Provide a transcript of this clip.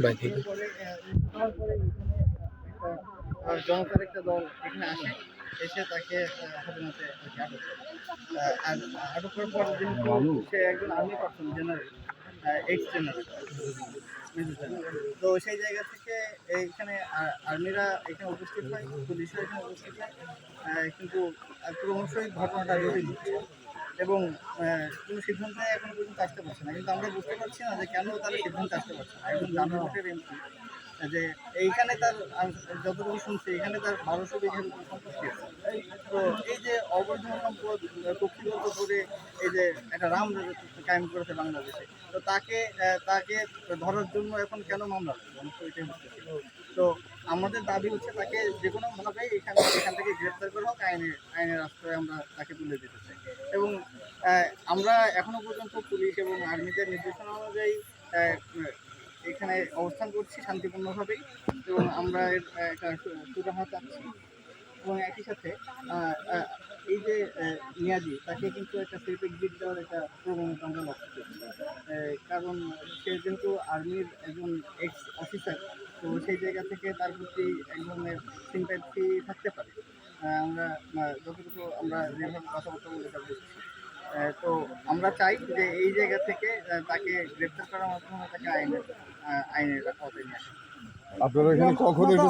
বাকি পরে হওয়ার পরে এখানে জনতার একটা দল এখানে আসে, এসে তাকে হাতে নাতে আটক করে। আর আটক করার পর যেহেতু সে একজন army person, general, x general, major general, তো সেই জায়গা থেকে এইখানে আর্মিরা এখানে উপস্থিত হয়, পুলিশও এখানে উপস্থিত হয়, কিন্তু ক্রমশই ঘটনাটা জটিল হচ্ছে এবং কোনো সিদ্ধান্তে এখনো পর্যন্ত আসতে পারছে না। কিন্তু আমরা বুঝতে পারছি না যে কেন তারা সিদ্ধান্তে আসতে পারছে না। একজন জাতীয় এমপি, যে এইখানে তার যতটুকু শুনছি এখানে তার 1200 বিঘার উপর সম্পত্তি আছে। তো এই যে অবৈধ সম্পদ কক্ষিগত করে এই যে একটা রাম কায়েম করেছে বাংলাদেশে, তো তাকে ধরার জন্য এখন কেন মামলা লাগবে? আমি তো এটাই বুঝতেছি না। তো আমাদের দাবি হচ্ছে তাকে যে কোনোভাবেই এখান থেকে গ্রেপ্তার করা হোক, আইনের আশ্রয়ে আমরা তাকে তুলে দিতে চাই। এবং আমরা এখনো পর্যন্ত পুলিশ এবং আর্মিদের নির্দেশনা অনুযায়ী এখানে অবস্থান করছি শান্তিপূর্ণভাবেই, এবং আমরা এর একটা সুরাহা চাচ্ছি। এবং একই সাথে আহ, আহ, এই যে নিয়াজি, তাকে কিন্তু একটা সেফ এক্সিট দেওয়ার একটা প্রবণতা আমরা লক্ষ্য করছি। কারণ সে যেহেতু আর্মির একজন এক্স অফিসার, তো সেই জায়গা থেকে তার প্রতি এক ধরনের সিম্প্যাথি থাকতে পারে। আমরা যতটুকু আমরা যেভাবে কথাবার্তা বলে তা বুঝছি। তো আমরা চাই যে এই জায়গা থেকে তাকে গ্রেপ্তার করার মাধ্যমে তাকে আইনের আওতায় নিয়ে আসা। আপনারা এখানে কখন